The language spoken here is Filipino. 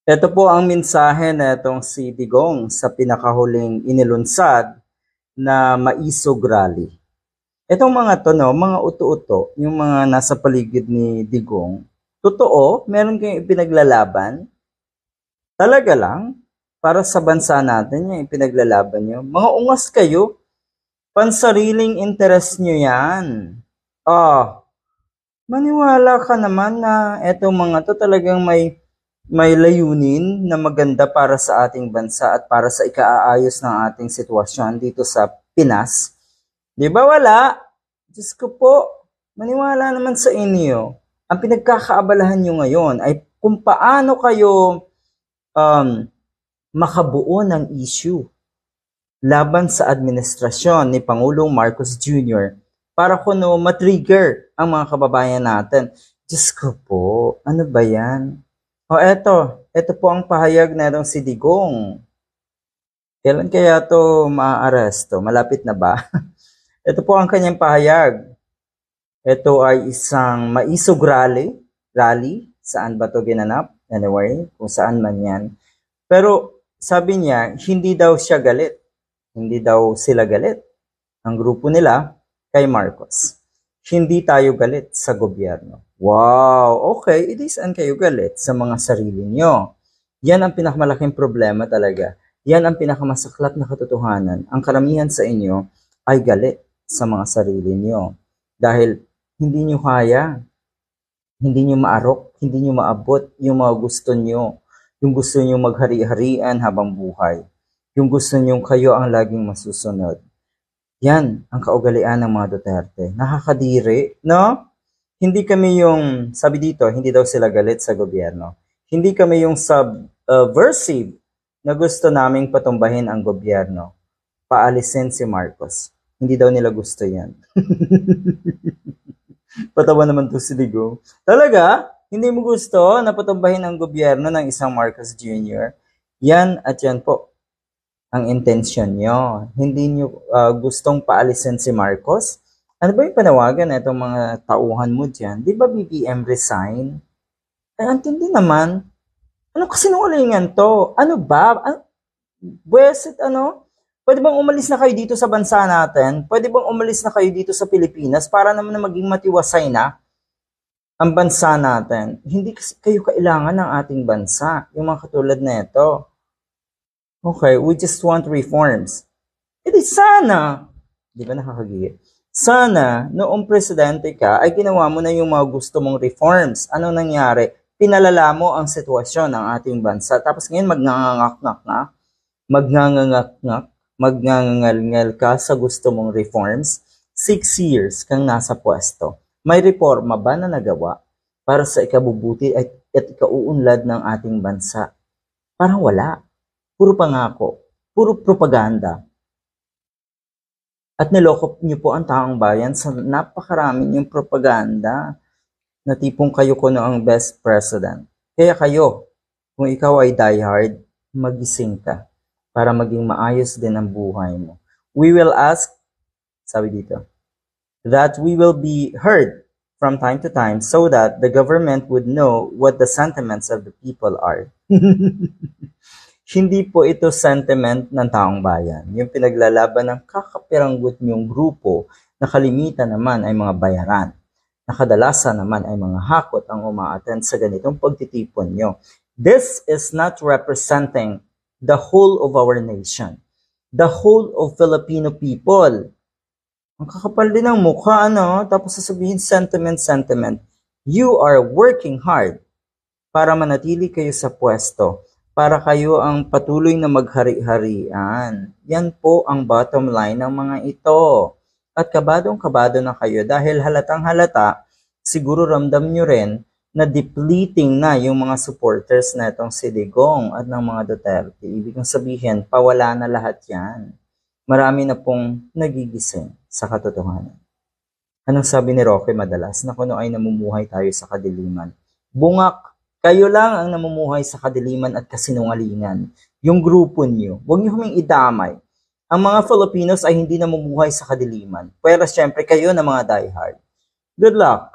Ito po ang mensahe na itong si Digong sa pinakahuling inilunsad na Maisog Rally. Itong mga to, no, mga uto-uto, yung mga nasa paligid ni Digong, totoo, meron kayong ipinaglalaban, talaga lang, para sa bansa natin yung ipinaglalaban nyo. Mga ungas kayo, pansariling interes nyo yan. Ah, maniwala ka naman na etong mga to talagang may layunin na maganda para sa ating bansa at para sa ikaaayos ng ating sitwasyon dito sa Pinas. Di ba wala? Diyos ko po, maniwala naman sa inyo. Ang pinagkakaabalahan nyo ngayon ay kung paano kayo um, makabuo ng issue laban sa administrasyon ni Pangulong Marcos Jr. para kuno matrigger ang mga kababayan natin. Diyos ko po, ano ba yan? O eto po ang pahayag na itong si Digong. Kailan kaya to maaaresto? Malapit na ba? Ito po ang kanyang pahayag. Ito ay isang maisog rally. Saan ba to ginanap? Anyway, kung saan man yan. Pero sabi niya, hindi daw siya galit. Hindi daw sila galit. Ang grupo nila kay Marcos. Hindi tayo galit sa gobyerno. Wow, okay, saan kayo galit? Sa mga sarili nyo. Yan ang pinakamalaking problema talaga. Yan ang pinakamasaklat na katotohanan. Ang karamihan sa inyo ay galit sa mga sarili nyo. Dahil hindi nyo kaya, hindi nyo maarok, hindi nyo maabot yung mga gusto nyo. Yung gusto nyo maghari-harian habang buhay. Yung gusto nyo kayo ang laging masusunod. Yan ang kaugalian ng mga Duterte. Nakakadiri, no? Hindi kami yung, sabi dito, hindi daw sila galit sa gobyerno. Hindi kami yung subversive na gusto naming patumbahin ang gobyerno. Paalisin si Marcos. Hindi daw nila gusto yan. Patawa naman to si Digo. Talaga? Hindi mo gusto na patumbahin ang gobyerno ng isang Marcos Jr.? Yan at yan po ang intensyon nyo. Hindi nyo gustong paalisin si Marcos? Ano ba yung panawagan na itong mga tauhan mo dyan? Di ba BBM resign? Ay, antindi naman. Ano kasinungalingan to? Ano ba? Buwesit ano? Pwede bang umalis na kayo dito sa bansa natin? Pwede bang umalis na kayo dito sa Pilipinas para naman na maging matiwasay na ang bansa natin? Hindi kasi kayo kailangan ng ating bansa. Yung mga katulad na ito. Okay, we just want reforms. Sana, di ba nakakagigit? Sana, noong presidente ka, ay ginawa mo na yung mga gusto mong reforms. Ano nangyari? Pinalala mo ang sitwasyon ng ating bansa. Tapos ngayon magngangangal ka sa gusto mong reforms. 6 years kang nasa pwesto. May reforma ba na nagawa para sa ikabubuti at ikauunlad ng ating bansa? Parang wala. Puro pangako. Puro propaganda. At niloko niyo po ang taong bayan sa napakarami niyong propaganda na tipong kayo kuno ang best president. Kaya kayo, kung ikaw ay diehard, magising ka para maging maayos din ang buhay mo. We will ask, sabi dito, that we will be heard from time to time so that the government would know what the sentiments of the people are. Hindi po ito sentiment ng taong bayan. Yung pinaglalaban ng kakapiranggut niyong grupo na kalimitan naman ay mga bayaran. Nakadalasan naman ay mga hakot ang umaattend sa ganitong pagtitipon nyo. This is not representing the whole of our nation. The whole of Filipino people. Ang kakapal din ng mukha, ano? Tapos sasabihin sentiment. You are working hard para manatili kayo sa pwesto, para kayo ang patuloy na maghari-harian. Yan po ang bottom line ng mga ito. At kabadong-kabado na kayo dahil halatang halata, siguro ramdam nyo rin na depleting na yung mga supporters na itong si Digong at ng mga Duterte. Ibig sabihin, pawala na lahat yan. Marami na pong nagigising sa katotohanan. Anong sabi ni Roque madalas? Na kuno ay namumuhay tayo sa kadiliman. Bungak! Kayo lang ang namumuhay sa kadiliman at kasinungalingan. Yung grupo niyo. Huwag niyo kaming idamay. Ang mga Filipinos ay hindi namumuhay sa kadiliman. Pero syempre kayo na mga diehard. Good luck!